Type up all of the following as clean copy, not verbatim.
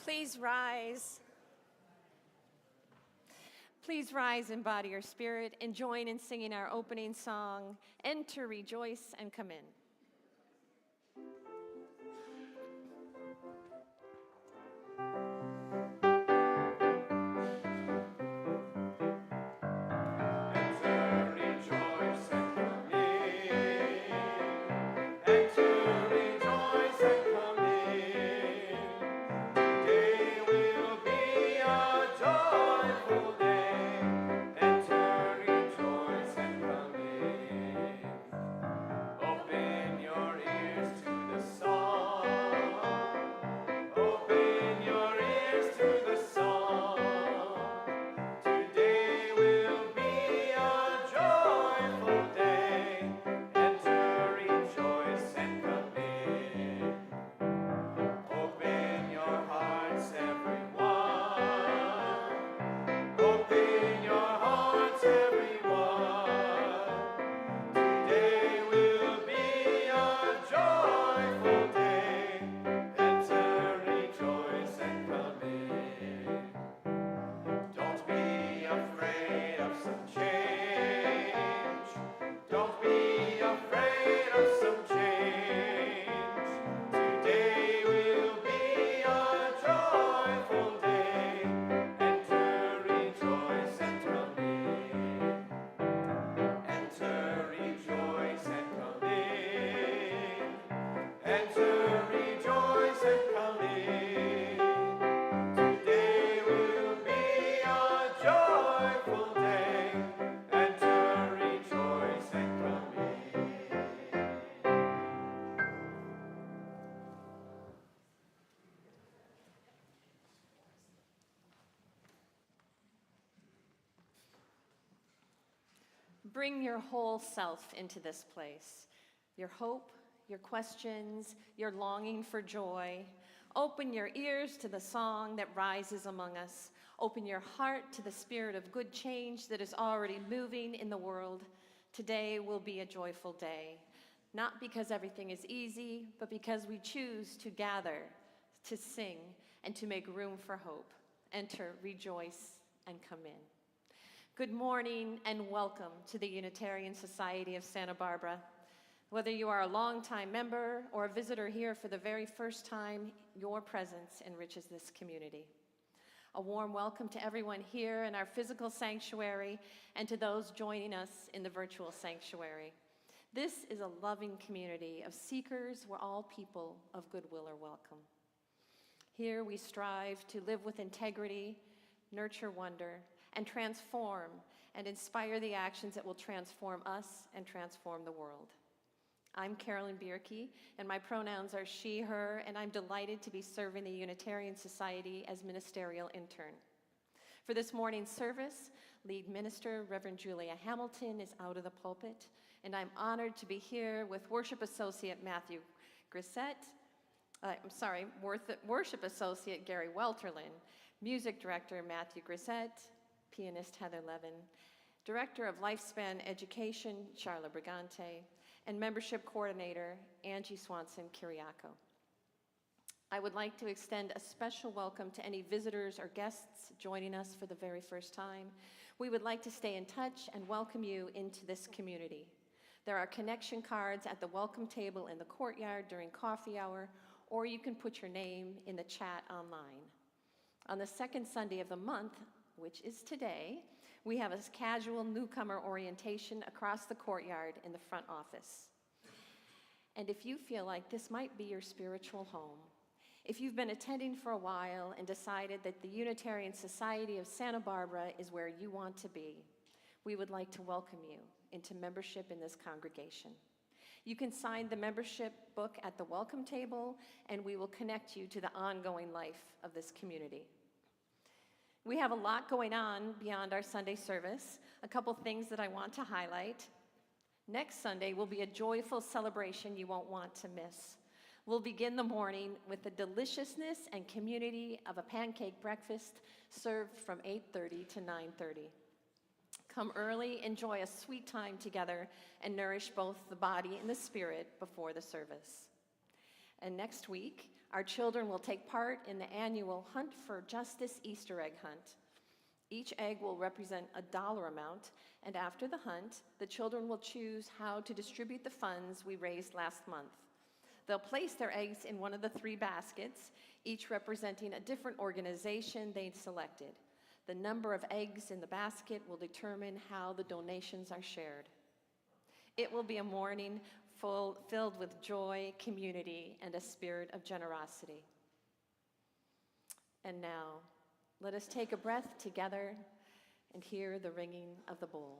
Please rise. Please rise in body or spirit and join in singing our opening song, Enter, Rejoice, and Come In. Bring your whole self into this place. Your hope, your questions, your longing for joy. Open your ears to the song that rises among us. Open your heart to the spirit of good change that is already moving in the world. Today will be a joyful day, not because everything is easy, but because we choose to gather, to sing, and to make room for hope. Enter, rejoice, and come in. Good morning and welcome to the Unitarian Society of Santa Barbara. Whether you are a longtime member or a visitor here for the very first time, your presence enriches this community. A warm welcome to everyone here in our physical sanctuary and to those joining us in the virtual sanctuary. This is a loving community of seekers where all people of goodwill are welcome. Here we strive to live with integrity, nurture wonder, and transform and inspire the actions that will transform us and transform the world. I'm Carolyn Bierke, and my pronouns are she, her, and I'm delighted to be serving the Unitarian Society as ministerial intern. For this morning's service, lead minister Reverend Julia Hamilton is out of the pulpit, and I'm honored to be here with Worship Associate Matthew Grissett, Worship Associate Gary Welterlin, Music Director Matthew Grissett, pianist Heather Levin, Director of Lifespan Education Charla Brigante, and Membership Coordinator Angie Swanson-Kiriakou. I would like to extend a special welcome to any visitors or guests joining us for the very first time. We would like to stay in touch and welcome you into this community. There are connection cards at the welcome table in the courtyard during coffee hour, or you can put your name in the chat online. On the second Sunday of the month, which is today, we have a casual newcomer orientation across the courtyard in the front office. And if you feel like this might be your spiritual home, if you've been attending for a while and decided that the Unitarian Society of Santa Barbara is where you want to be, we would like to welcome you into membership in this congregation. You can sign the membership book at the welcome table, and we will connect you to the ongoing life of this community. We have a lot going on beyond our Sunday service. A couple things that I want to highlight. Next Sunday will be a joyful celebration you won't want to miss. We'll begin the morning with the deliciousness and community of a pancake breakfast served from 8:30 to 9:30. Come early, enjoy a sweet time together, and nourish both the body and the spirit before the service. And next week, our children will take part in the annual Hunt for Justice Easter egg hunt. Each egg will represent a dollar amount, and after the hunt, the children will choose how to distribute the funds we raised last month. They'll place their eggs in one of the 3 baskets, each representing a different organization they'd selected. The number of eggs in the basket will determine how the donations are shared. It will be a morning filled with joy, community, and a spirit of generosity. And now, let us take a breath together and hear the ringing of the bowl.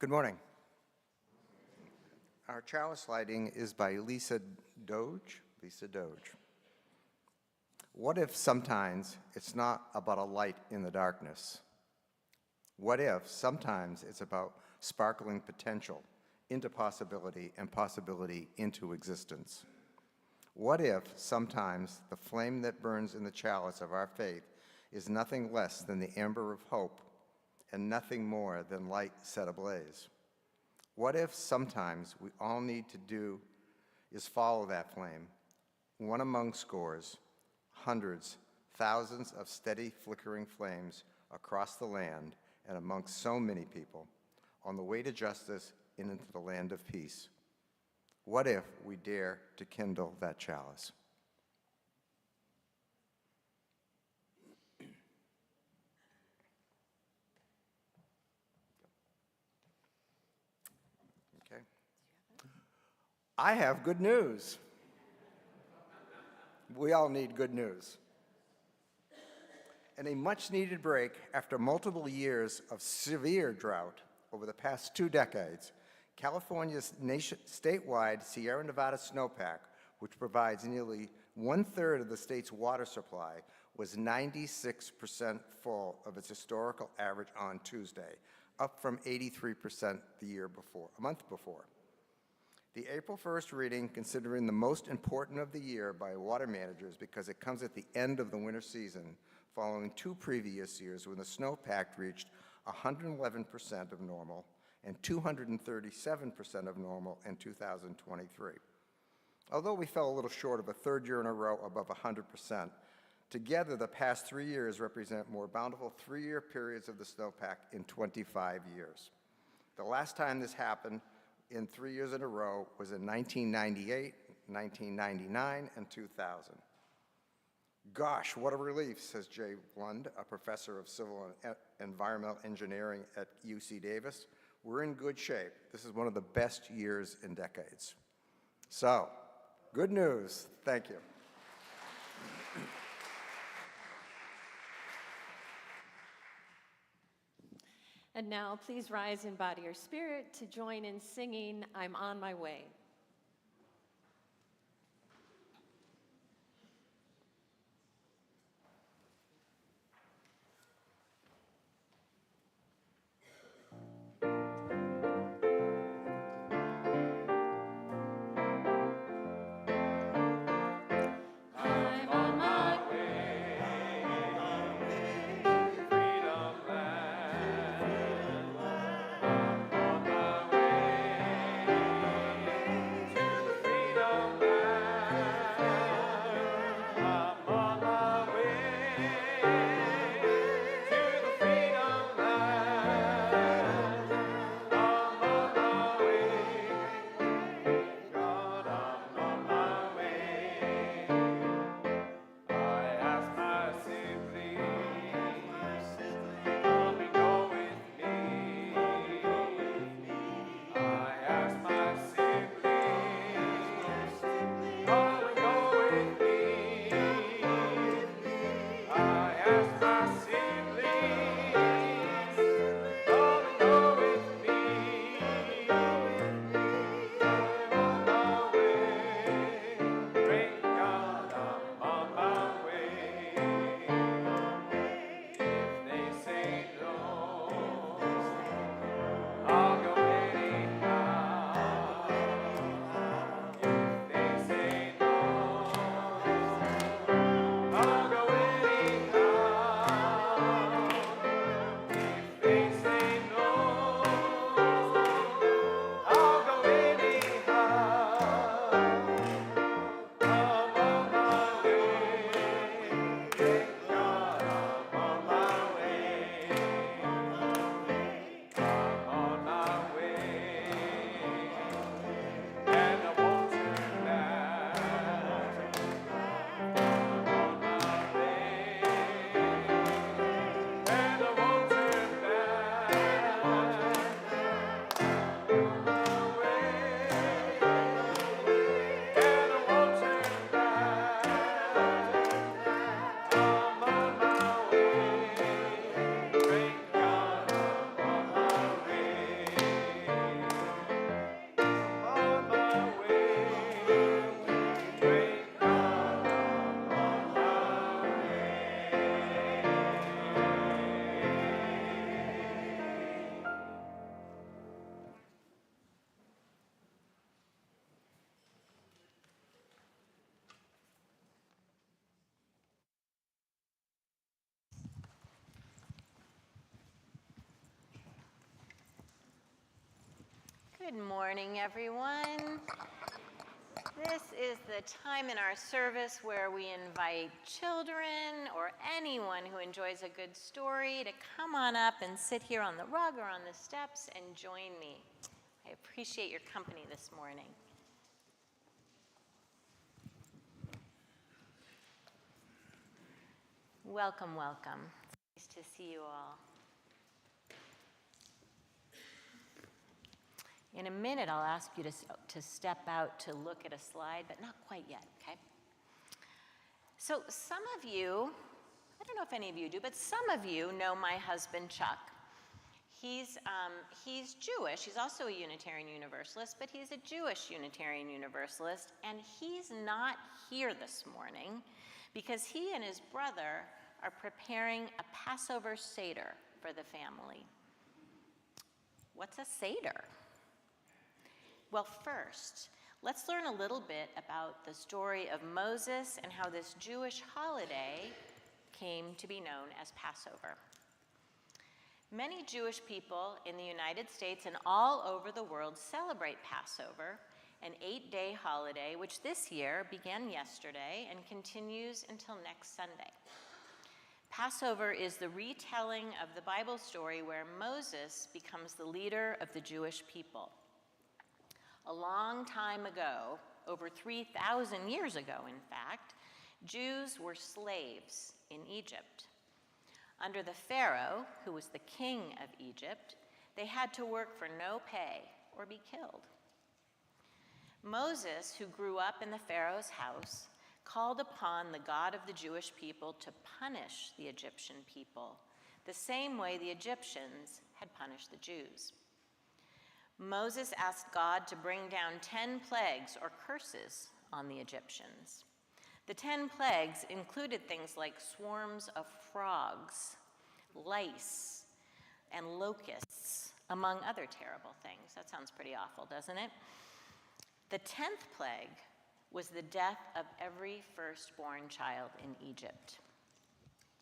Good morning. Our chalice lighting is by Lisa Doge. What if sometimes it's not about a light in the darkness? What if sometimes it's about sparkling potential into possibility and possibility into existence? What if sometimes the flame that burns in the chalice of our faith is nothing less than the ember of hope and nothing more than light set ablaze? What if sometimes we all need to do is follow that flame, one among scores, hundreds, thousands of steady flickering flames across the land and amongst so many people, on the way to justice and into the land of peace? What if we dare to kindle that chalice? Okay. I have good news. We all need good news. And a much-needed break after multiple years of severe drought over the past 2 decades, California's statewide Sierra Nevada snowpack, which provides nearly 1/3 of the state's water supply, was 96% full of its historical average on Tuesday, up from 83% a month before. The April 1st reading, considering the most important of the year by water managers because it comes at the end of the winter season, following 2 previous years when the snowpack reached 111% of normal and 237% of normal in 2023. Although we fell a little short of a 3rd year in a row above 100%, together the past 3 years represent more bountiful 3-year periods of the snowpack in 25 years. The last time this happened in 3 years in a row was in 1998, 1999, and 2000. Gosh, what a relief, says Jay Lund, a professor of civil and environmental engineering at UC Davis. We're in good shape. This is one of the best years in decades. So, good news. Thank you. And now, please rise in body or spirit to join in singing, "I'm on my way." Freedom land. Good morning, everyone. This is the time in our service where we invite children or anyone who enjoys a good story to come on up and sit here on the rug or on the steps and join me. I appreciate your company this morning. Welcome, welcome. It's nice to see you all. In a minute, I'll ask you to step out to look at a slide, but not quite yet, okay? So some of you, I don't know if any of you do, but some of you know my husband, Chuck. He's Jewish. He's also a Unitarian Universalist, but he's a Jewish Unitarian Universalist, and he's not here this morning because he and his brother are preparing a Passover Seder for the family. What's a Seder? Well, first, let's learn a little bit about the story of Moses and how this Jewish holiday came to be known as Passover. Many Jewish people in the United States and all over the world celebrate Passover, an 8-day holiday which this year began yesterday and continues until next Sunday. Passover is the retelling of the Bible story where Moses becomes the leader of the Jewish people. A long time ago, over 3,000 years ago, in fact, Jews were slaves in Egypt. Under the Pharaoh, who was the king of Egypt, they had to work for no pay or be killed. Moses, who grew up in the Pharaoh's house, called upon the God of the Jewish people to punish the Egyptian people, the same way the Egyptians had punished the Jews. Moses asked God to bring down 10 plagues or curses on the Egyptians. The 10 plagues included things like swarms of frogs, lice, and locusts, among other terrible things. That sounds pretty awful, doesn't it? The 10th plague was the death of every firstborn child in Egypt,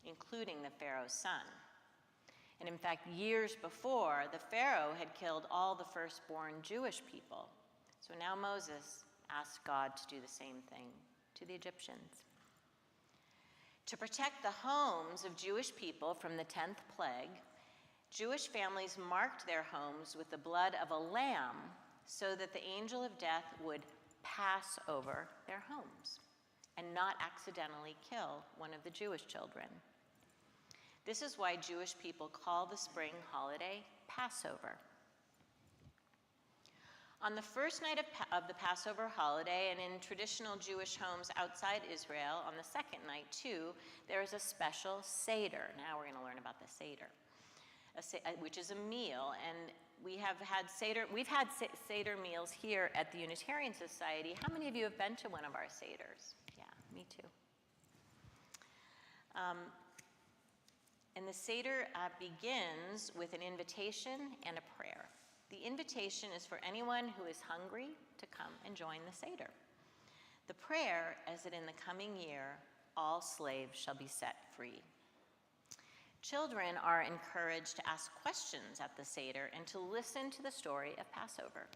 including the Pharaoh's son. And in fact, years before, the Pharaoh had killed all the firstborn Jewish people. So now Moses asked God to do the same thing to the Egyptians. To protect the homes of Jewish people from the 10th plague, Jewish families marked their homes with the blood of a lamb so that the angel of death would pass over their homes and not accidentally kill one of the Jewish children. This is why Jewish people call the spring holiday Passover. On the first night of the Passover holiday, and in traditional Jewish homes outside Israel, on the second night too, there is a special Seder. Now we're going to learn about the Seder, which is a meal. And we've had Seder meals here at the Unitarian Society. How many of you have been to one of our Seders? Yeah, me too. And the Seder begins with an invitation and a prayer. The invitation is for anyone who is hungry to come and join the Seder. The prayer is that in the coming year, all slaves shall be set free. Children are encouraged to ask questions at the Seder and to listen to the story of Passover.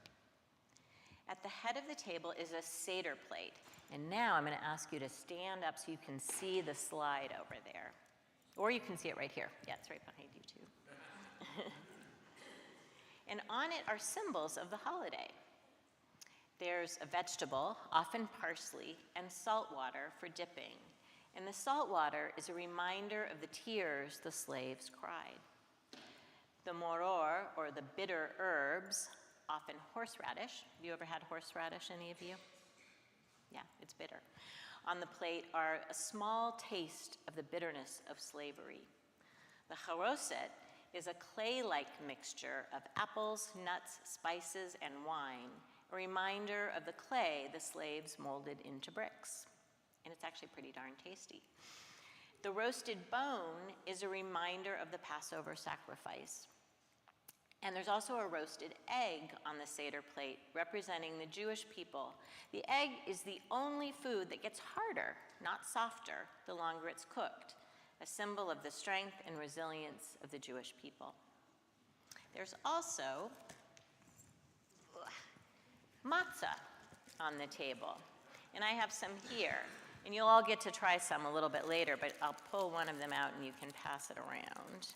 At the head of the table is a Seder plate. And now I'm going to ask you to stand up so you can see the slide over there. Or you can see it right here. Yeah, it's right behind you too. And on it are symbols of the holiday. There's a vegetable, often parsley, and salt water for dipping. And the salt water is a reminder of the tears the slaves cried. The moror, or the bitter herbs, often horseradish. Have you ever had horseradish, any of you? Yeah, it's bitter. On the plate are a small taste of the bitterness of slavery. The charoset is a clay-like mixture of apples, nuts, spices, and wine, a reminder of the clay the slaves molded into bricks. And it's actually pretty darn tasty. The roasted bone is a reminder of the Passover sacrifice. And there's also a roasted egg on the Seder plate, representing the Jewish people. The egg is the only food that gets harder, not softer, the longer it's cooked, a symbol of the strength and resilience of the Jewish people. There's also matzah on the table. And I have some here. And you'll all get to try some a little bit later, but I'll pull one of them out and you can pass it around.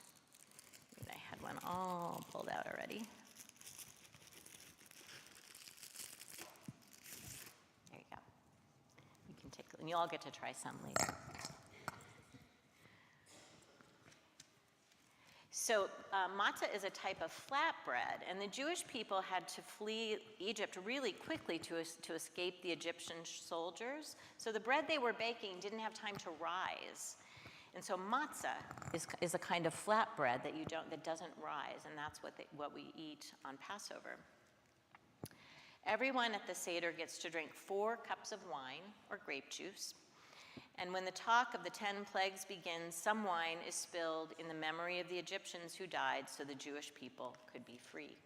And I had one all pulled out already. There you go. You can take, and you all get to try some later. So matzah is a type of flatbread, and the Jewish people had to flee Egypt really quickly to escape the Egyptian soldiers. So the bread they were baking didn't have time to rise. And so matzah is a kind of flatbread that doesn't rise, and that's what we eat on Passover. Everyone at the Seder gets to drink 4 cups of wine or grape juice. And when the talk of the 10 plagues begins, some wine is spilled in the memory of the Egyptians who died so the Jewish people could be free.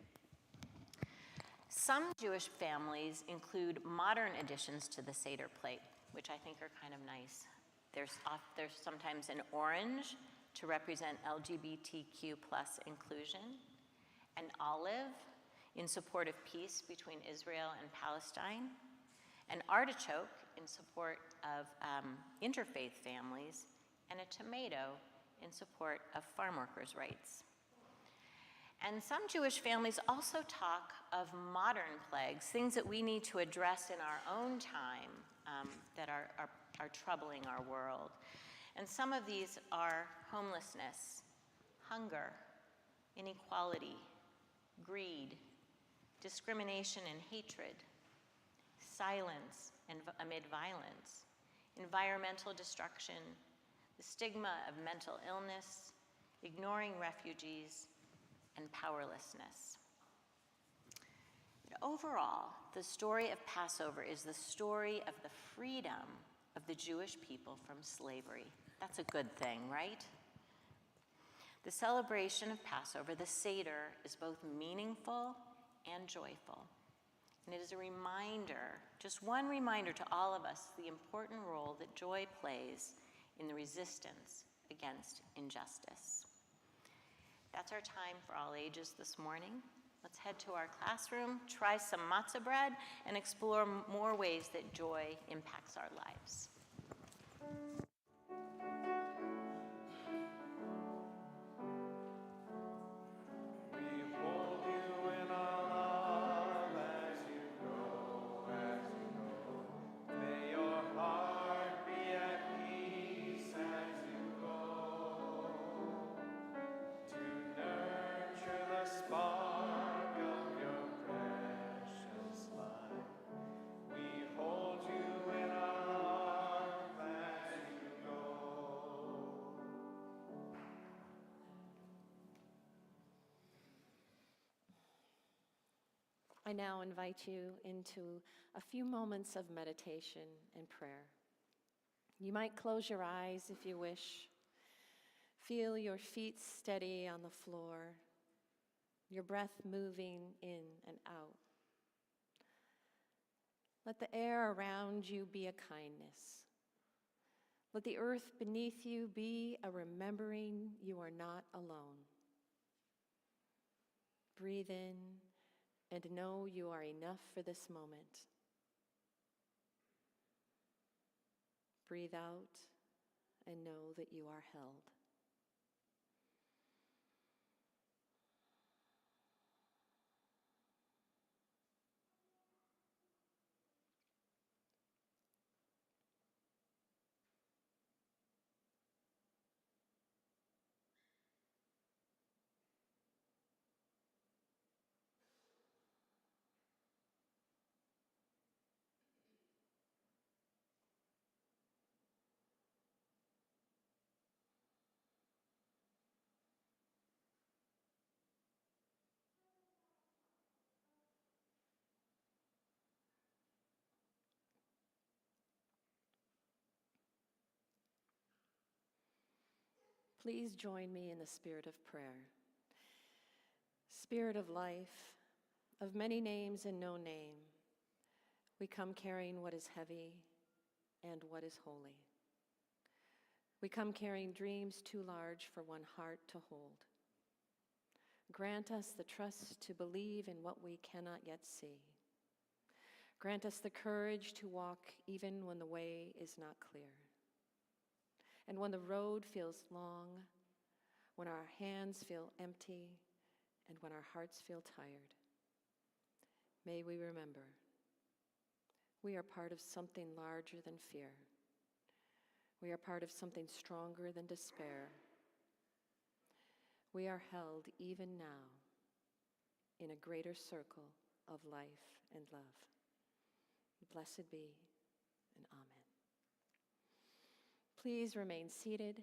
Some Jewish families include modern additions to the Seder plate, which I think are kind of nice. There's sometimes an orange to represent LGBTQ plus inclusion, an olive in support of peace between Israel and Palestine, an artichoke in support of interfaith families, and a tomato in support of farm workers' rights. And some Jewish families also talk of modern plagues, things that we need to address in our own time that are troubling our world. And some of these are homelessness, hunger, inequality, greed, discrimination and hatred, silence amid violence, environmental destruction, the stigma of mental illness, ignoring refugees, and powerlessness. But overall, the story of Passover is the story of the freedom of the Jewish people from slavery. That's a good thing, right? The celebration of Passover, the Seder, is both meaningful and joyful. And it is a reminder, just one reminder to all of us, the important role that joy plays in the resistance against injustice. That's our time for all ages this morning. Let's head to our classroom, try some matzah bread, and explore more ways that joy impacts our lives. I now invite you into a few moments of meditation and prayer. You might close your eyes if you wish. Feel your feet steady on the floor, your breath moving in and out. Let the air around you be a kindness. Let the earth beneath you be a remembering you are not alone. Breathe in and know you are enough for this moment. Breathe out and know that you are held. Please join me in the spirit of prayer. Spirit of life, of many names and no name, we come carrying what is heavy and what is holy. We come carrying dreams too large for one heart to hold. Grant us the trust to believe in what we cannot yet see, Grant us the courage to walk even when the way is not clear. And when the road feels long, when our hands feel empty, and when our hearts feel tired, may we remember we are part of something larger than fear. We are part of something stronger than despair. We are held even now in a greater circle of life and love. Blessed be, and amen. Please remain seated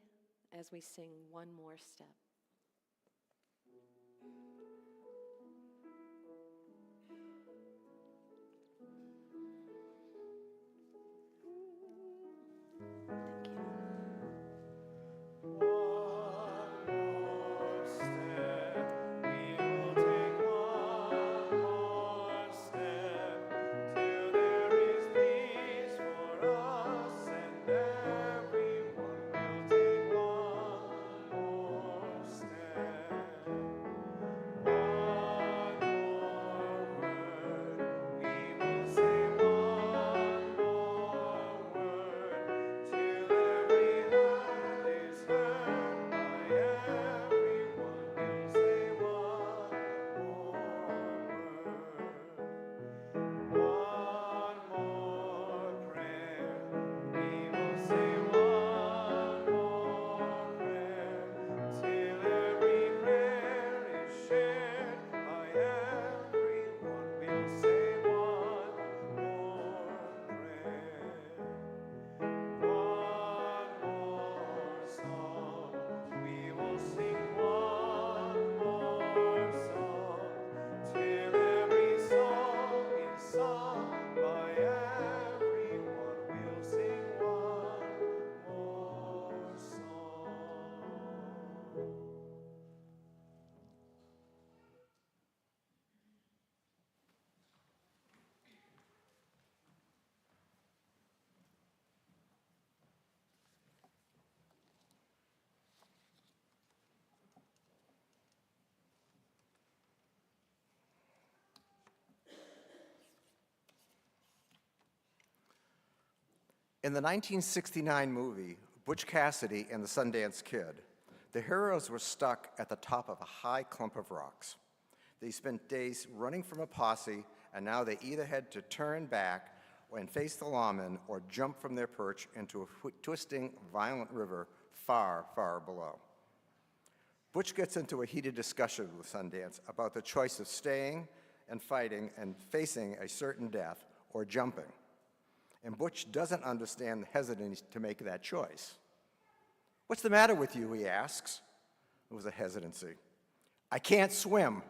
as we sing one more step. Thank you. In the 1969 movie, Butch Cassidy and the Sundance Kid, the heroes were stuck at the top of a high clump of rocks. They spent days running from a posse, and now they either had to turn back and face the lawmen or jump from their perch into a twisting, violent river far, far below. Butch gets into a heated discussion with Sundance about the choice of staying and fighting and facing a certain death or jumping. And Butch doesn't understand the hesitancy to make that choice. "What's the matter with you?" he asks. It was a hesitancy. "I can't swim."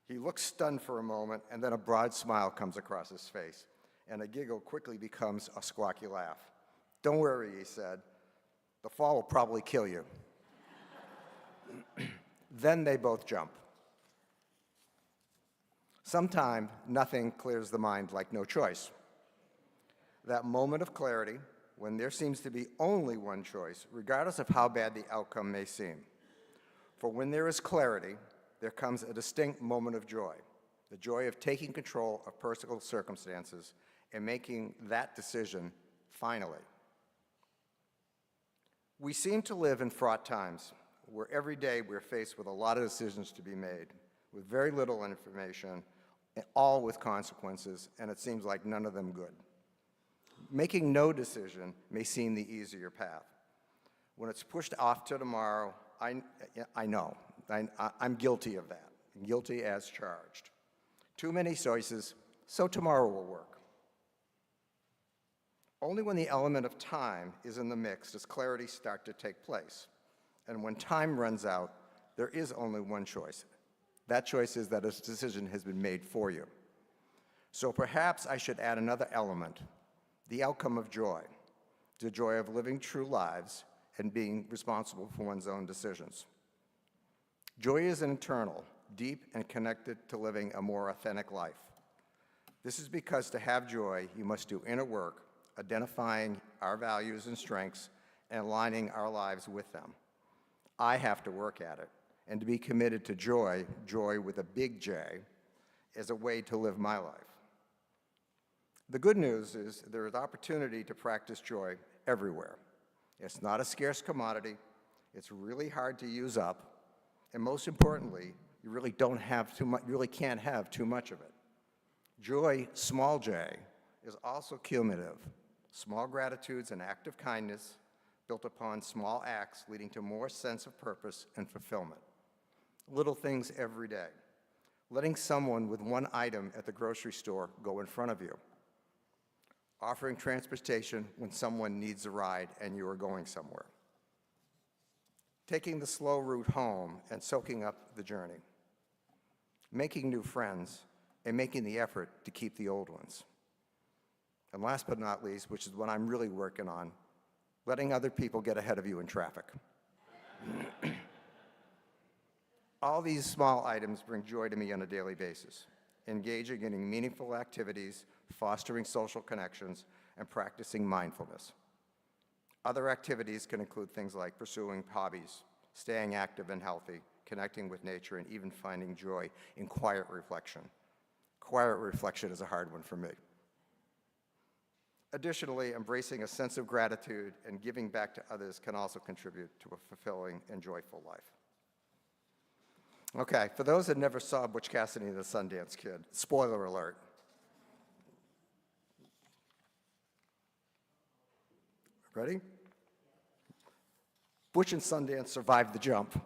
He looks stunned for a moment, and then a broad smile comes across his face, and a giggle quickly becomes a squawky laugh. "Don't worry," he said. "The fall will probably kill you." Then they both jump. Sometimes nothing clears the mind like no choice. That moment of clarity, when there seems to be only one choice, regardless of how bad the outcome may seem. For when there is clarity, there comes a distinct moment of joy, the joy of taking control of personal circumstances and making that decision finally. We seem to live in fraught times where every day we're faced with a lot of decisions to be made, with very little information, and all with consequences, and it seems like none of them good. Making no decision may seem the easier path. When it's pushed off to tomorrow, I know, I'm guilty of that, guilty as charged. Too many choices, so tomorrow will work. Only when the element of time is in the mix does clarity start to take place. And when time runs out, there is only one choice. That choice is that a decision has been made for you. So perhaps I should add another element, the outcome of joy, the joy of living true lives and being responsible for one's own decisions. Joy is internal, deep, and connected to living a more authentic life. This is because to have joy, you must do inner work, identifying our values and strengths and aligning our lives with them. I have to work at it. And to be committed to joy, joy with a big J, as a way to live my life. The good news is there is opportunity to practice joy everywhere. It's not a scarce commodity. It's really hard to use up. And most importantly, you really don't have too much, you really can't have too much of it. Joy, small j, is also cumulative. Small gratitudes and act of kindness built upon small acts leading to more sense of purpose and fulfillment. Little things every day. Letting someone with one item at the grocery store go in front of you. Offering transportation when someone needs a ride and you are going somewhere. Taking the slow route home and soaking up the journey. Making new friends and making the effort to keep the old ones. And last but not least, which is what I'm really working on, letting other people get ahead of you in traffic. All these small items bring joy to me on a daily basis, engaging in meaningful activities, fostering social connections, and practicing mindfulness. Other activities can include things like pursuing hobbies, staying active and healthy, connecting with nature, and even finding joy in quiet reflection. Quiet reflection is a hard one for me. Additionally, embracing a sense of gratitude and giving back to others can also contribute to a fulfilling and joyful life. Okay, for those that never saw Butch Cassidy and the Sundance Kid, spoiler alert. Ready? Butch and Sundance survived the jump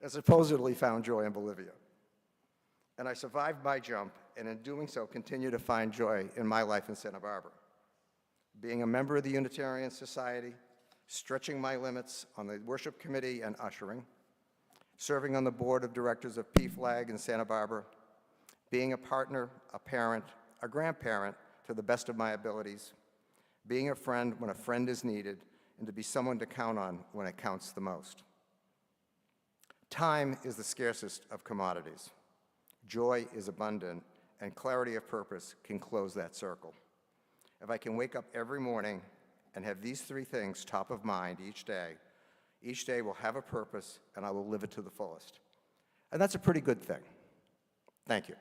and supposedly found joy in Bolivia. And I survived my jump, and in doing so, continue to find joy in my life in Santa Barbara. Being a member of the Unitarian Society, stretching my limits on the worship committee and ushering, serving on the board of directors of PFLAG in Santa Barbara, being a partner, a parent, a grandparent to the best of my abilities, being a friend when a friend is needed, and to be someone to count on when it counts the most. Time is the scarcest of commodities. Joy is abundant, and clarity of purpose can close that circle. If I can wake up every morning and have these three things top of mind each day will have a purpose, and I will live it to the fullest. And that's a pretty good thing. Thank you.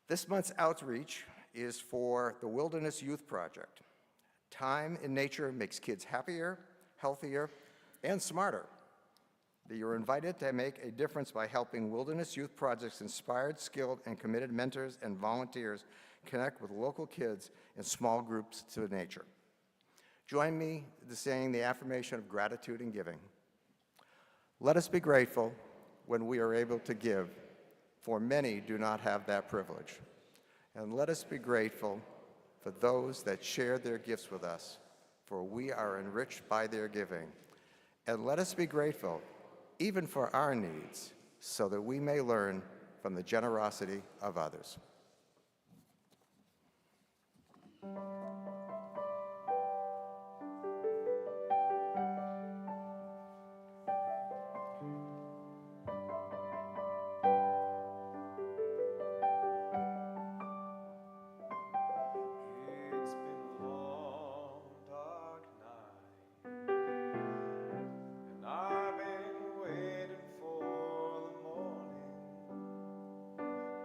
This month's outreach is for the Wilderness Youth Project. Time in nature makes kids happier, healthier, and smarter. You're invited to make a difference by helping Wilderness Youth Project's inspired, skilled, and committed mentors and volunteers connect with local kids in small groups to nature. Join me in saying the affirmation of gratitude and giving. Let us be grateful when we are able to give, for many do not have that privilege. And let us be grateful for those that share their gifts with us, for we are enriched by their giving. And let us be grateful even for our needs, so that we may learn from the generosity of others. It's been a long, dark night, and I've been waiting for the morning.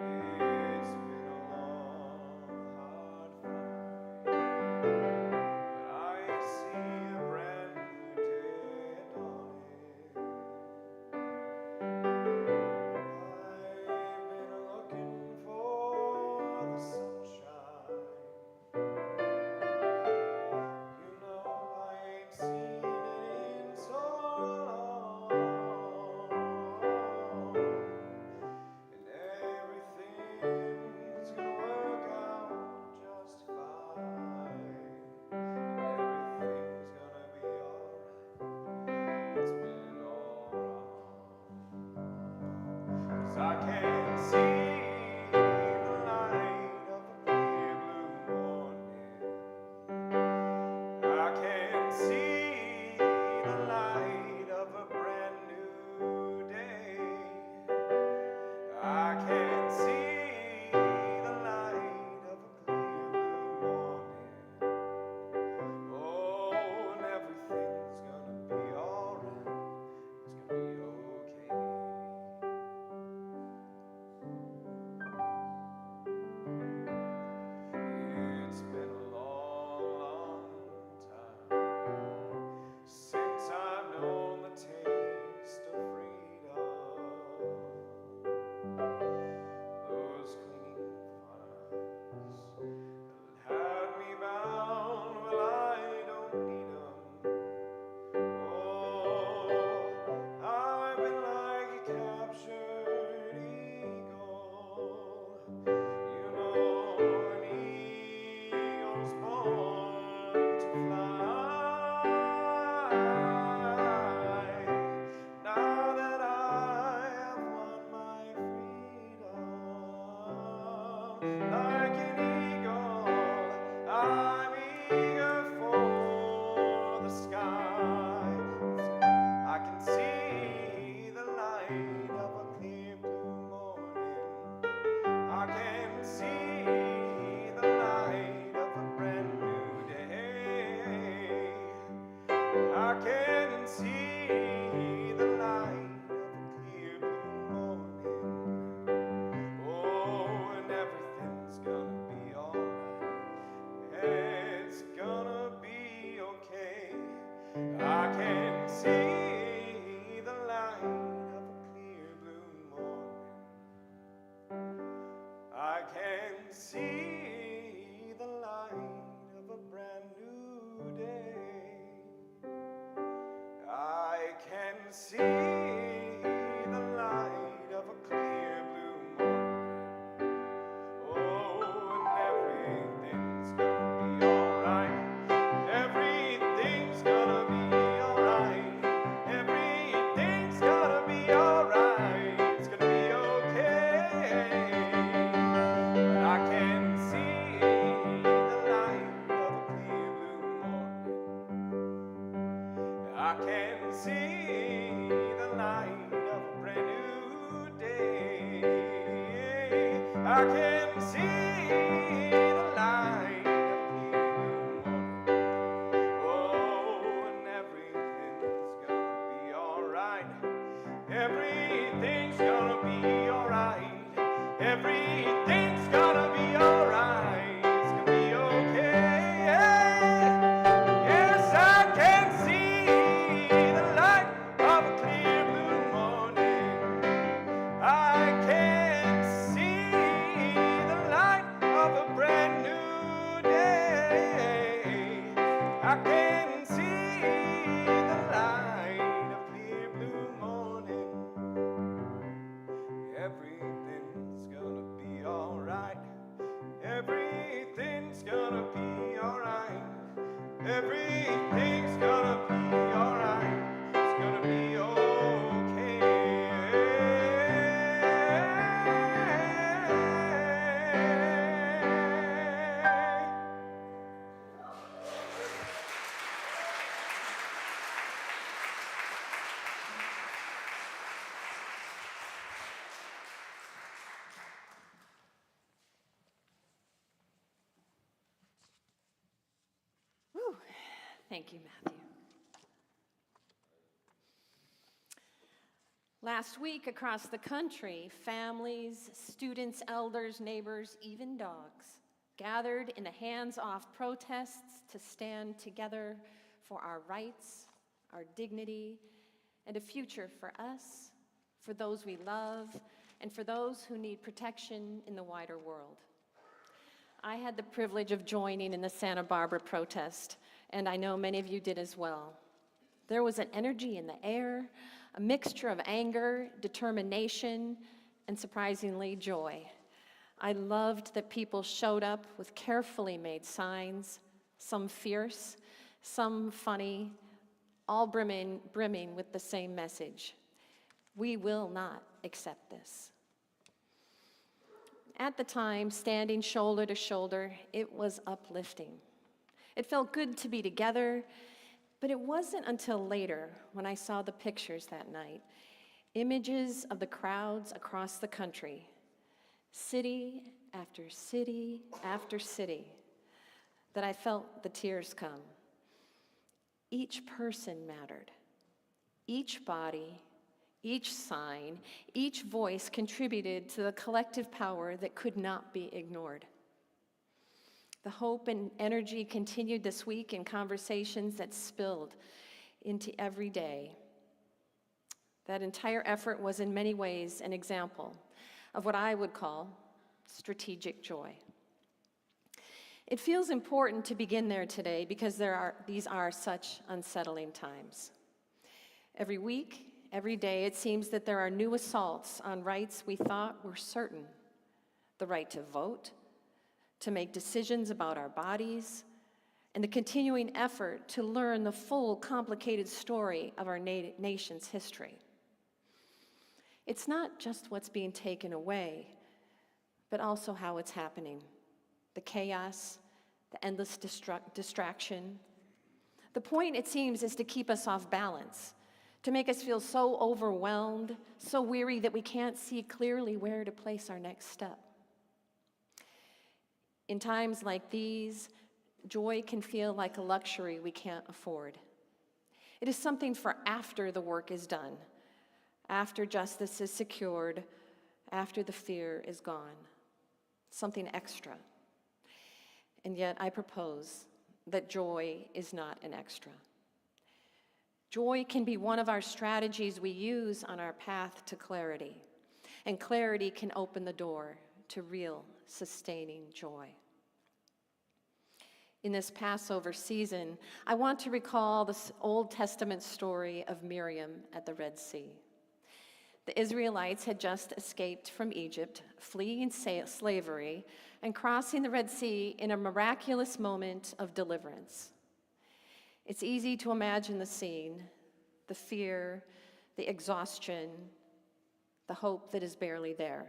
It's been a long, hard fight, but I see a brand new day dawning. I've been looking for the sunshine. You know I ain't seen it in so long, and everything's gonna work out just fine, and everything's gonna be alright. It's been all wrong, 'cause I can't see the light of a clear blue morning. I can see the light of a brand new day. I can see the light of a clear blue morning. Oh, and everything's gonna be like an eagle. I'm eager for the skies. I can see the light of a clear blue morning. I can see the light of a brand new day. I can see the light of a clear blue morning. Oh, and everything's gonna be alright. It's gonna be okay. I can see the light of a clear blue morning. I can see the light of a brand new day. I can see the light of a clear blue morning. Oh, and everything's gonna be alright. Everything's gonna be alright. Everything's gonna be alright. It's gonna be okay. But I can see the light of a clear blue morning. I can see the light of a brand new day. I can see the light of a clear blue morning. Oh, and everything's gonna be alright. Everything's gonna be alright. Everything's gonna be alright. It's gonna be okay. Yes, I can see the light of a clear blue morning. I can see the light of a brand new day. I can see the light of clear blue morning. Everything's gonna be alright. Everything's gonna be alright. Everything's gonna be alright. It's gonna be okay. Whew. Thank you, Matthew. Last week across the country, families, students, elders, neighbors, even dogs gathered in the hands-off protests to stand together for our rights, our dignity, and a future for us, for those we love, and for those who need protection in the wider world. I had the privilege of joining in the Santa Barbara protest, and I know many of you did as well. There was an energy in the air, a mixture of anger, determination, and surprisingly, joy. I loved that people showed up with carefully made signs, some fierce, some funny, all brimming with the same message. We will not accept this. At the time, standing shoulder to shoulder, it was uplifting. It felt good to be together, but it wasn't until later when I saw the pictures that night, images of the crowds across the country, city after city after city, that I felt the tears come. Each person mattered. Each body, each sign, each voice contributed to the collective power that could not be ignored. The hope and energy continued this week in conversations that spilled into every day. That entire effort was in many ways an example of what I would call strategic joy. It feels important to begin there today because these are such unsettling times. Every week, every day, it seems that there are new assaults on rights we thought were certain. The right to vote, to make decisions about our bodies, and the continuing effort to learn the full, complicated story of our nation's history. It's not just what's being taken away, but also how it's happening. The chaos, the endless distraction. The point, it seems, is to keep us off balance, to make us feel so overwhelmed, so weary that we can't see clearly where to place our next step. In times like these, joy can feel like a luxury we can't afford. It is something for after the work is done, after justice is secured, after the fear is gone. Something extra. And yet I propose that joy is not an extra. Joy can be one of our strategies we use on our path to clarity, and clarity can open the door to real, sustaining joy. In this Passover season, I want to recall this Old Testament story of Miriam at the Red Sea. The Israelites had just escaped from Egypt, fleeing slavery, and crossing the Red Sea in a miraculous moment of deliverance. It's easy to imagine the scene, the fear, the exhaustion, the hope that is barely there.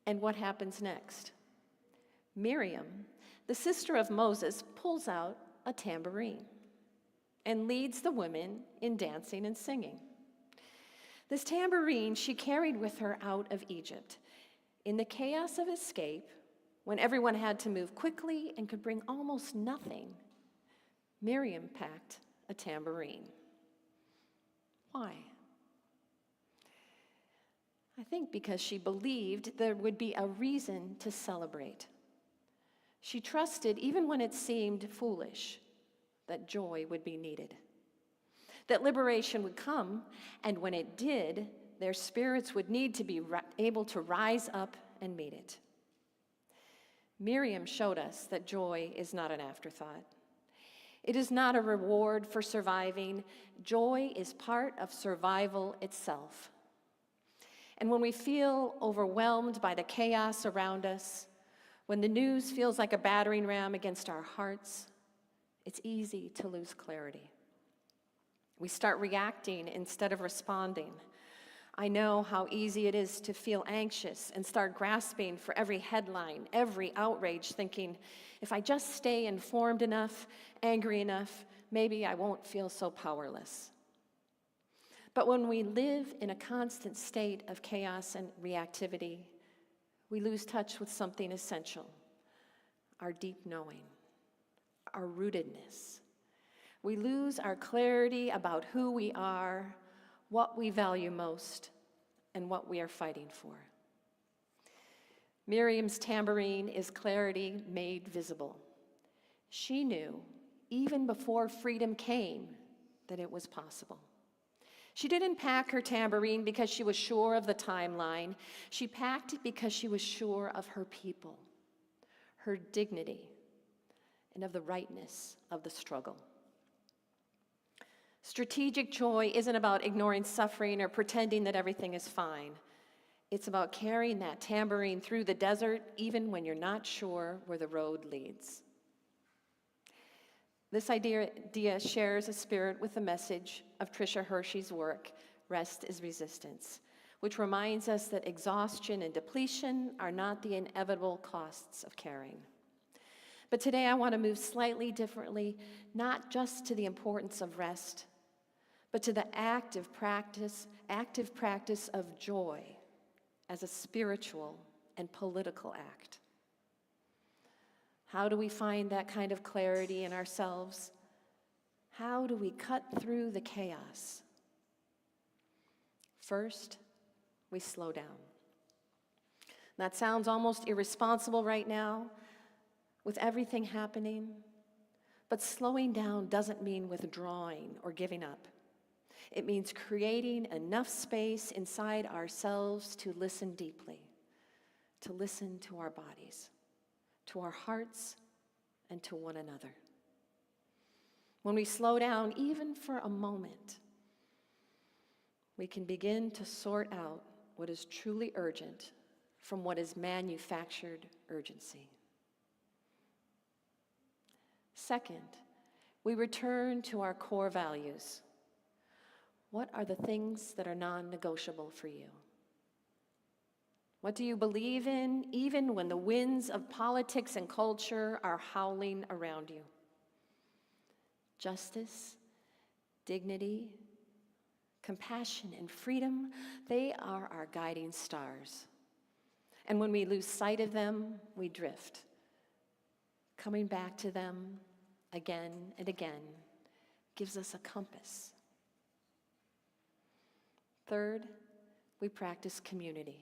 And what happens next? Miriam, the sister of Moses, pulls out a tambourine and leads the women in dancing and singing. This tambourine she carried with her out of Egypt. In the chaos of escape, when everyone had to move quickly and could bring almost nothing, Miriam packed a tambourine. Why? I think because she believed there would be a reason to celebrate. She trusted, even when it seemed foolish, that joy would be needed, that liberation would come, and when it did, their spirits would need to be able to rise up and meet it. Miriam showed us that joy is not an afterthought. It is not a reward for surviving. Joy is part of survival itself. And when we feel overwhelmed by the chaos around us, when the news feels like a battering ram against our hearts, it's easy to lose clarity. We start reacting instead of responding. I know how easy it is to feel anxious and start grasping for every headline, every outrage, thinking, if I just stay informed enough, angry enough, maybe I won't feel so powerless. But when we live in a constant state of chaos and reactivity, we lose touch with something essential, our deep knowing, our rootedness. We lose our clarity about who we are, what we value most, and what we are fighting for. Miriam's tambourine is clarity made visible. She knew, even before freedom came, that it was possible. She didn't pack her tambourine because she was sure of the timeline. She packed it because she was sure of her people, her dignity, and of the rightness of the struggle. Strategic joy isn't about ignoring suffering or pretending that everything is fine. It's about carrying that tambourine through the desert even when you're not sure where the road leads. This idea shares a spirit with the message of Tricia Hershey's work, Rest is Resistance, which reminds us that exhaustion and depletion are not the inevitable costs of caring. But today I want to move slightly differently, not just to the importance of rest, but to the active practice of joy as a spiritual and political act. How do we find that kind of clarity in ourselves? How do we cut through the chaos? First, we slow down. That sounds almost irresponsible right now with everything happening, but slowing down doesn't mean withdrawing or giving up. It means creating enough space inside ourselves to listen deeply, to listen to our bodies, to our hearts, and to one another. When we slow down, even for a moment, we can begin to sort out what is truly urgent from what is manufactured urgency. Second, we return to our core values. What are the things that are non-negotiable for you? What do you believe in, even when the winds of politics and culture are howling around you? Justice, dignity, compassion, and freedom, they are our guiding stars. And when we lose sight of them, we drift. Coming back to them again and again gives us a compass. Third, we practice community.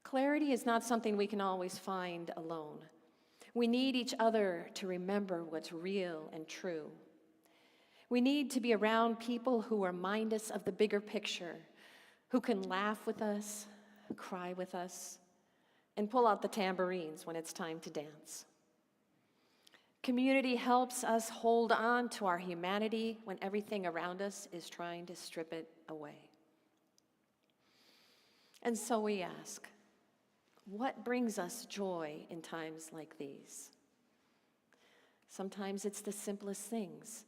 Clarity is not something we can always find alone. We need each other to remember what's real and true. We need to be around people who remind us of the bigger picture, who can laugh with us, cry with us, and pull out the tambourines when it's time to dance. Community helps us hold on to our humanity when everything around us is trying to strip it away. And so we ask, what brings us joy in times like these? Sometimes it's the simplest things.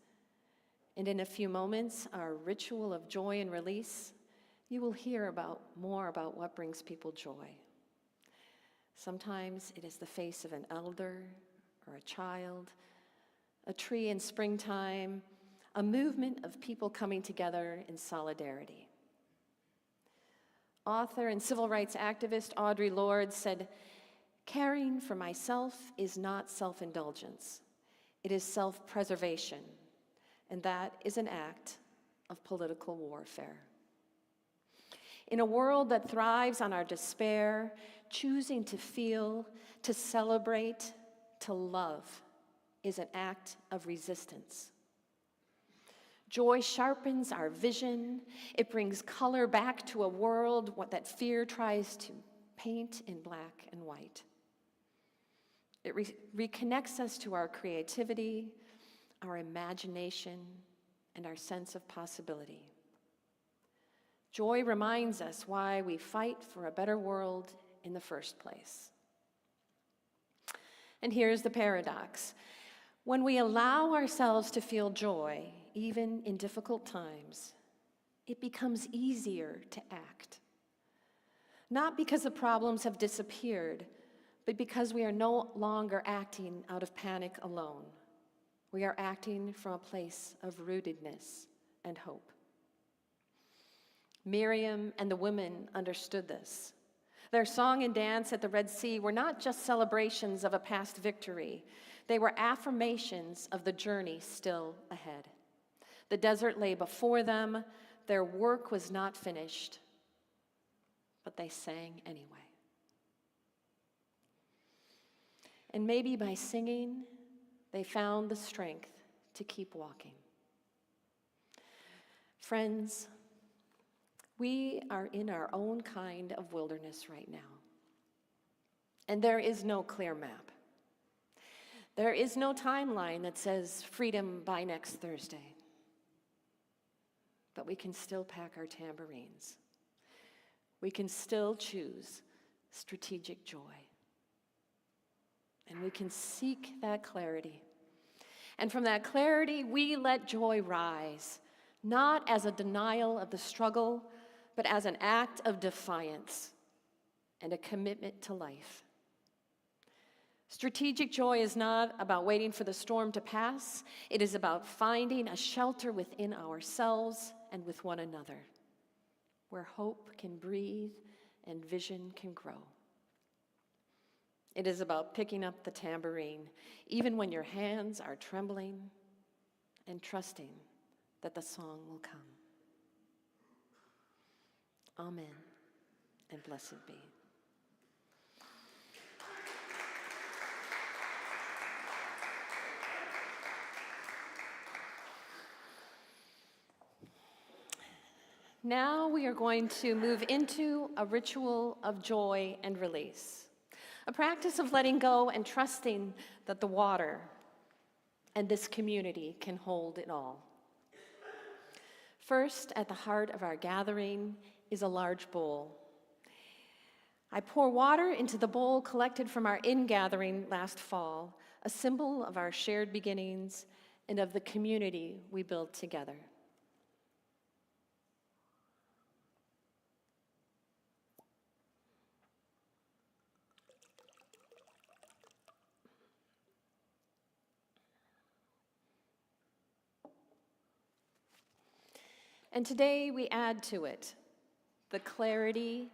And in a few moments, our ritual of joy and release, you will hear more about what brings people joy. Sometimes it is the face of an elder or a child, a tree in springtime, a movement of people coming together in solidarity. Author and civil rights activist Audre Lorde said, "Caring for myself is not self-indulgence. It is self-preservation, and that is an act of political warfare." In a world that thrives on our despair, choosing to feel, to celebrate, to love is an act of resistance. Joy sharpens our vision. It brings color back to a world that fear tries to paint in black and white. It reconnects us to our creativity, our imagination, and our sense of possibility. Joy reminds us why we fight for a better world in the first place. And here's the paradox. When we allow ourselves to feel joy, even in difficult times, it becomes easier to act. Not because the problems have disappeared, but because we are no longer acting out of panic alone. We are acting from a place of rootedness and hope. Miriam and the women understood this. Their song and dance at the Red Sea were not just celebrations of a past victory. They were affirmations of the journey still ahead. The desert lay before them. Their work was not finished, but they sang anyway. And maybe by singing, they found the strength to keep walking. Friends, we are in our own kind of wilderness right now. And there is no clear map. There is no timeline that says freedom by next Thursday. But we can still pack our tambourines. We can still choose strategic joy. And we can seek that clarity. And from that clarity, we let joy rise, not as a denial of the struggle, but as an act of defiance and a commitment to life. Strategic joy is not about waiting for the storm to pass. It is about finding a shelter within ourselves and with one another, where hope can breathe and vision can grow. It is about picking up the tambourine, even when your hands are trembling, and trusting that the song will come. Amen, and blessed be. Now we are going to move into a ritual of joy and release, a practice of letting go and trusting that the water and this community can hold it all. First, at the heart of our gathering is a large bowl. I pour water into the bowl collected from our in-gathering last fall, a symbol of our shared beginnings and of the community we built together. And today we add to it the clarity,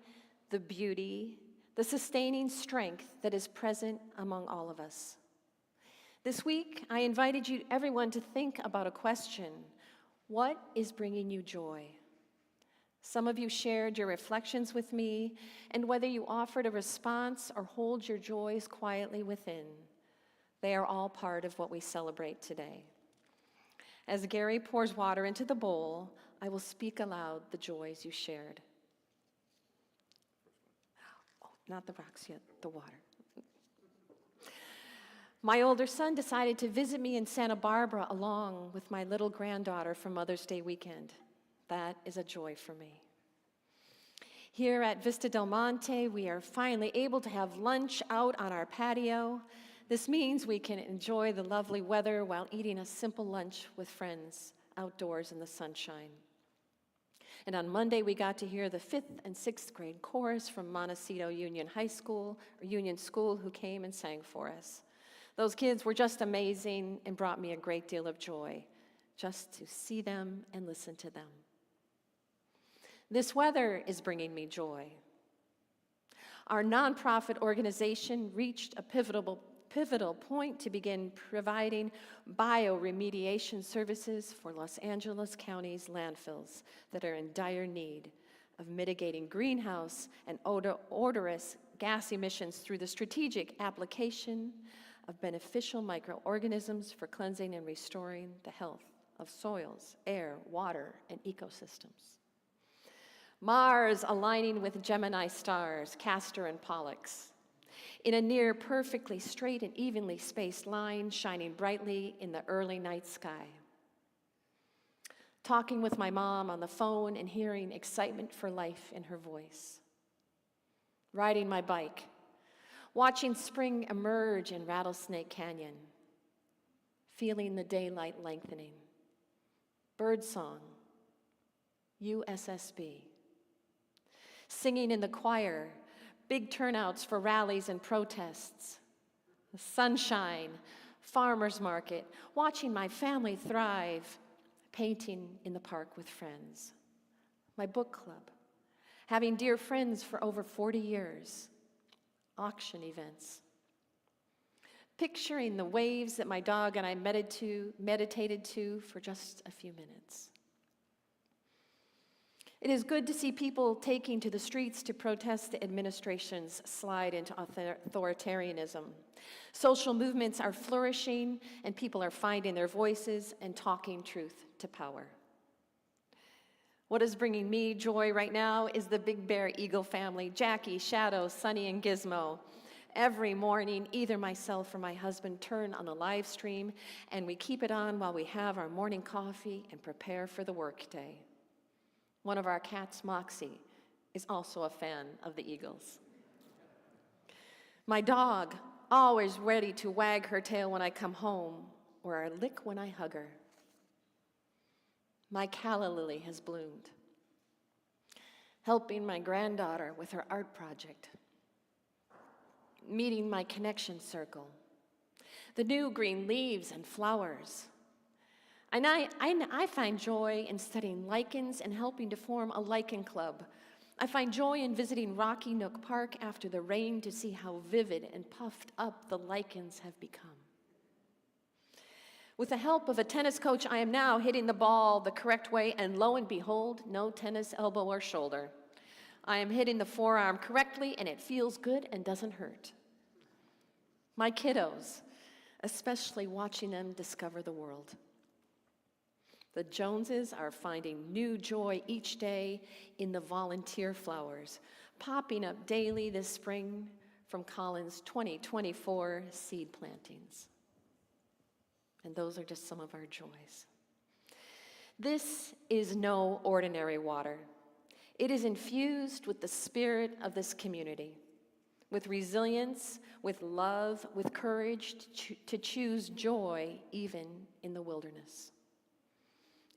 the beauty, the sustaining strength that is present among all of us. This week, I invited you, everyone, to think about a question. What is bringing you joy? Some of you shared your reflections with me, and whether you offered a response or hold your joys quietly within, they are all part of what we celebrate today. As Gary pours water into the bowl, I will speak aloud the joys you shared. Oh, not the rocks yet, the water. My older son decided to visit me in Santa Barbara along with my little granddaughter for Mother's Day weekend. That is a joy for me. Here at Vista Del Monte, we are finally able to have lunch out on our patio. This means we can enjoy the lovely weather while eating a simple lunch with friends outdoors in the sunshine. And on Monday, we got to hear the 5th and 6th grade chorus from Montecito Union School, who came and sang for us. Those kids were just amazing and brought me a great deal of joy, just to see them and listen to them. This weather is bringing me joy. Our nonprofit organization reached a pivotal point to begin providing bioremediation services for Los Angeles County's landfills that are in dire need of mitigating greenhouse and odorous gas emissions through the strategic application of beneficial microorganisms for cleansing and restoring the health of soils, air, water, and ecosystems. Mars aligning with Gemini stars, Castor and Pollux, in a near perfectly straight and evenly spaced line shining brightly in the early night sky. Talking with my mom on the phone and hearing excitement for life in her voice. Riding my bike, watching spring emerge in Rattlesnake Canyon, feeling the daylight lengthening. Birdsong, USSB. Singing in the choir, big turnouts for rallies and protests. The sunshine, farmer's market, watching my family thrive, painting in the park with friends. My book club, having dear friends for over 40 years. Auction events. Picturing the waves that my dog and I meditated to for just a few minutes. It is good to see people taking to the streets to protest the administration's slide into authoritarianism. Social movements are flourishing, and people are finding their voices and talking truth to power. What is bringing me joy right now is the Big Bear Eagle family, Jackie, Shadow, Sunny, and Gizmo. Every morning, either myself or my husband turn on the live stream, and we keep it on while we have our morning coffee and prepare for the workday. One of our cats, Moxie, is also a fan of the Eagles. My dog, always ready to wag her tail when I come home, or lick when I hug her. My calla lily has bloomed, helping my granddaughter with her art project, meeting my connection circle, the new green leaves and flowers. And I find joy in studying lichens and helping to form a lichen club. I find joy in visiting Rocky Nook Park after the rain to see how vivid and puffed up the lichens have become. With the help of a tennis coach, I am now hitting the ball the correct way, and lo and behold, no tennis elbow or shoulder. I am hitting the forearm correctly, and it feels good and doesn't hurt. My kiddos, especially watching them discover the world. The Joneses are finding new joy each day in the volunteer flowers, popping up daily this spring from Colin's 2024 seed plantings. And those are just some of our joys. This is no ordinary water. It is infused with the spirit of this community, with resilience, with love, with courage to choose joy even in the wilderness.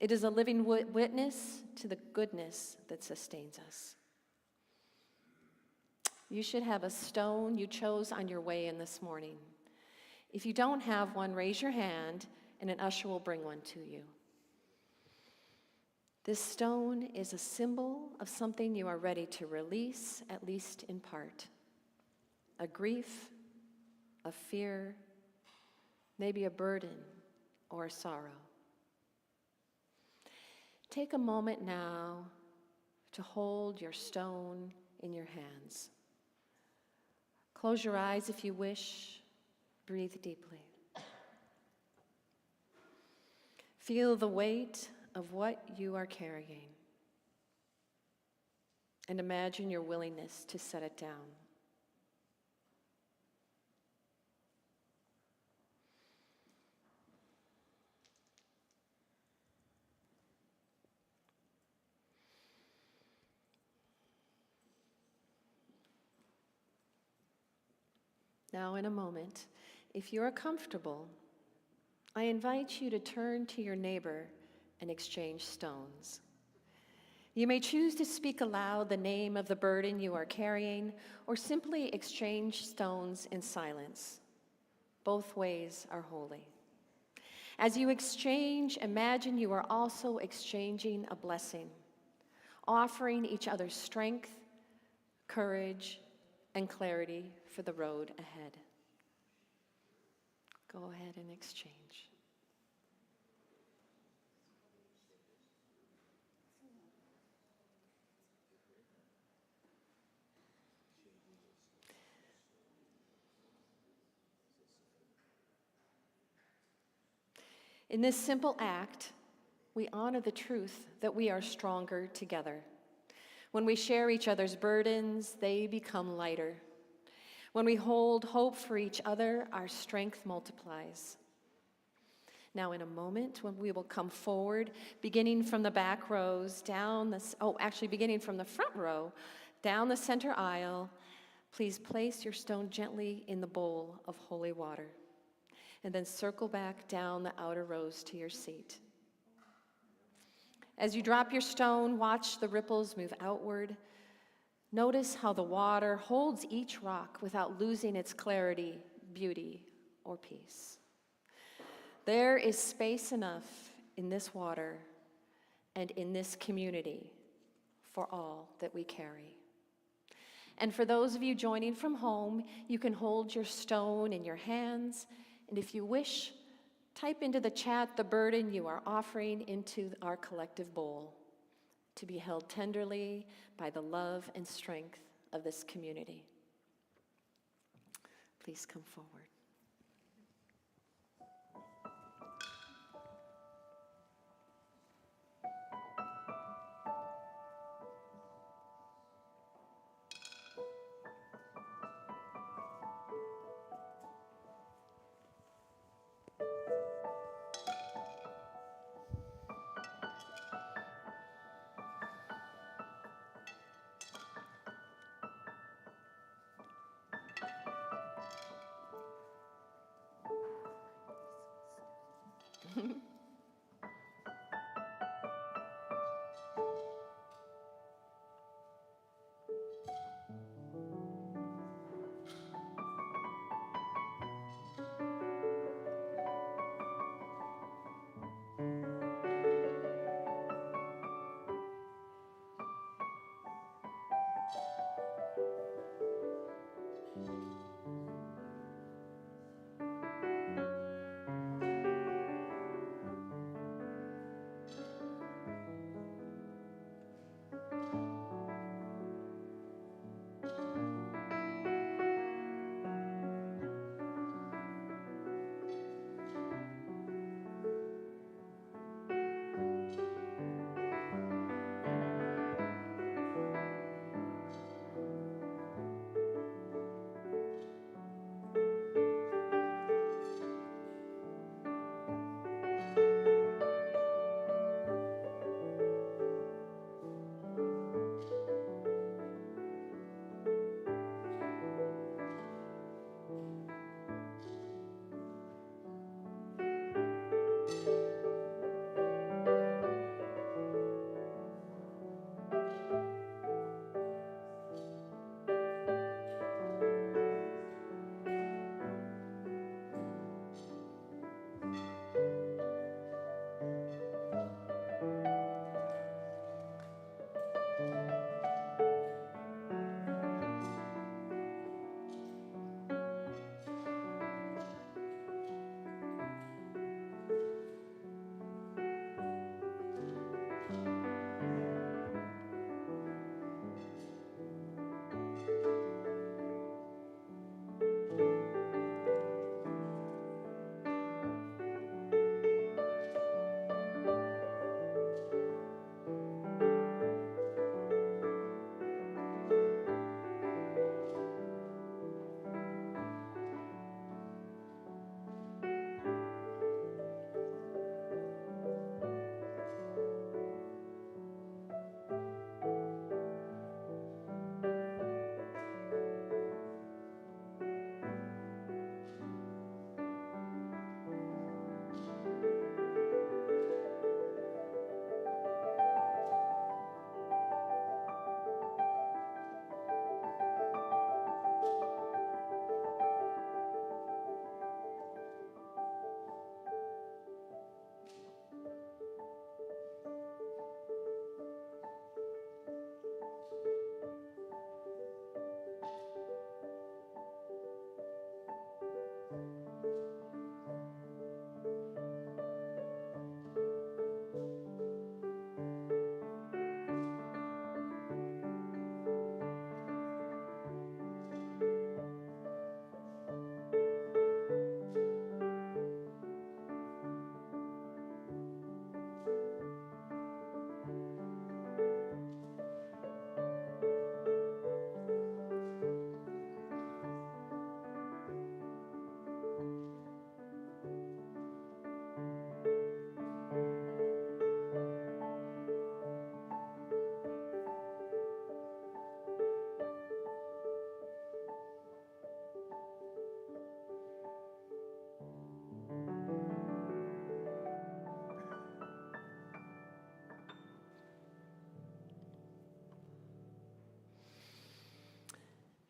It is a living witness to the goodness that sustains us. You should have a stone you chose on your way in this morning. If you don't have one, raise your hand and an usher will bring one to you. This stone is a symbol of something you are ready to release, at least in part. A grief, a fear, maybe a burden or a sorrow. Take a moment now to hold your stone in your hands. Close your eyes if you wish. Breathe deeply. Feel the weight of what you are carrying, and imagine your willingness to set it down. Now, in a moment, if you are comfortable, I invite you to turn to your neighbor and exchange stones. You may choose to speak aloud the name of the burden you are carrying, or simply exchange stones in silence. Both ways are holy. As you exchange, imagine you are also exchanging a blessing, offering each other strength, courage, and clarity for the road ahead. Go ahead and exchange. In this simple act, we honor the truth that we are stronger together. When we share each other's burdens, they become lighter. When we hold hope for each other, our strength multiplies. Now, in a moment, when we will come forward, beginning from the back rows, beginning from the front row, down the center aisle, please place your stone gently in the bowl of holy water, and then circle back down the outer rows to your seat. As you drop your stone, watch the ripples move outward. Notice how the water holds each rock without losing its clarity, beauty, or peace. There is space enough in this water and in this community for all that we carry. And for those of you joining from home, you can hold your stone in your hands, and if you wish, type into the chat the burden you are offering into our collective bowl, to be held tenderly by the love and strength of this community. Please come forward.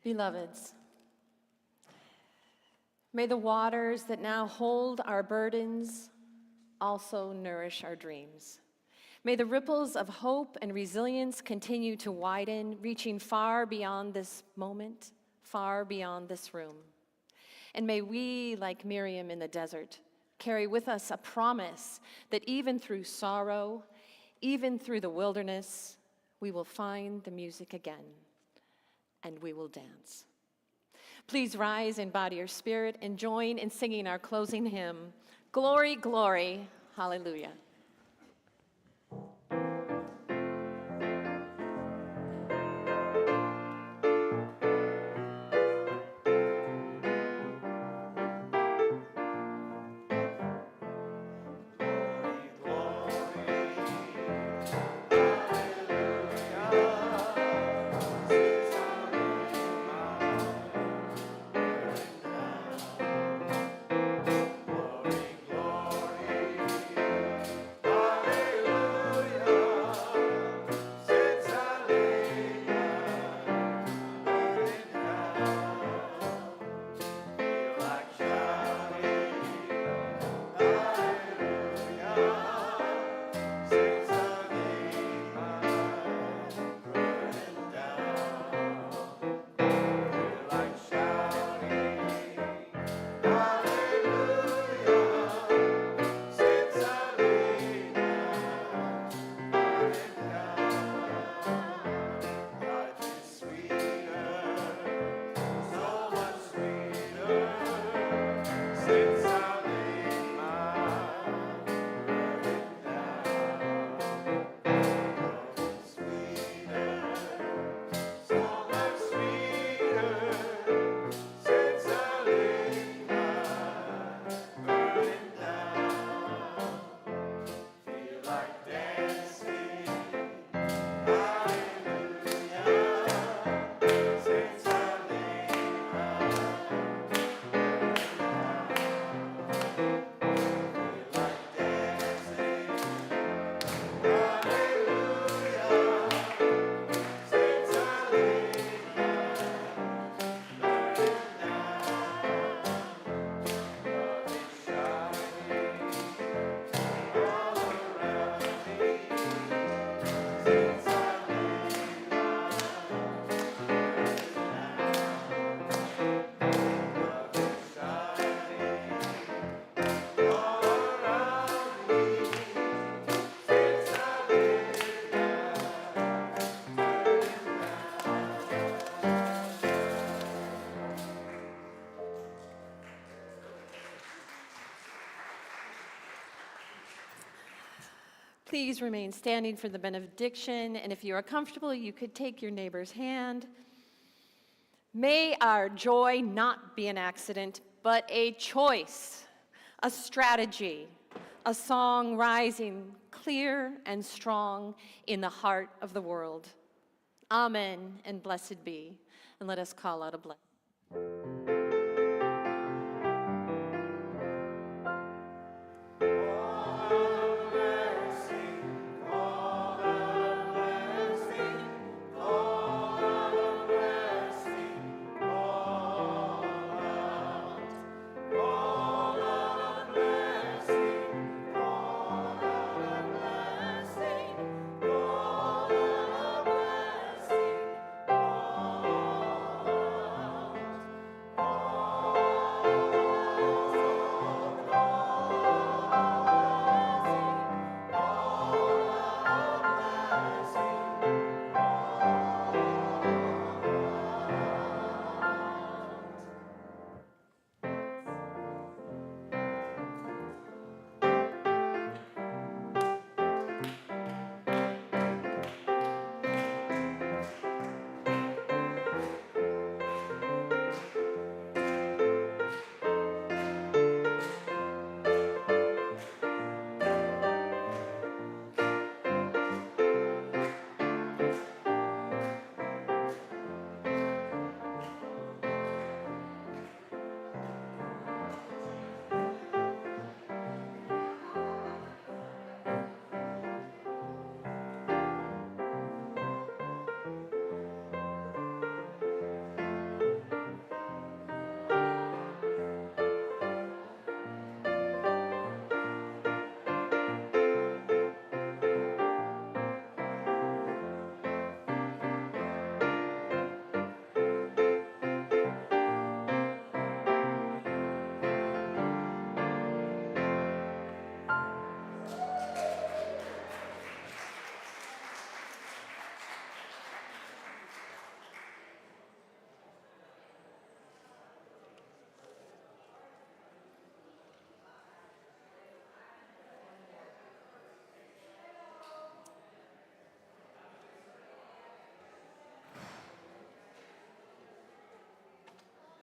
Beloveds, may the waters that now hold our burdens also nourish our dreams. May the ripples of hope and resilience continue to widen, reaching far beyond this moment, far beyond this room. And may we, like Miriam in the desert, carry with us a promise that even through sorrow, even through the wilderness, we will find the music again, and we will dance. Please rise in body or spirit and join in singing our closing hymn, Glory, Glory, Hallelujah. Please remain standing for the benediction, and if you are comfortable, you could take your neighbor's hand. May our joy not be an accident, but a choice, a strategy, a song rising clear and strong in the heart of the world. Amen, and blessed be. And let us call out a blessing.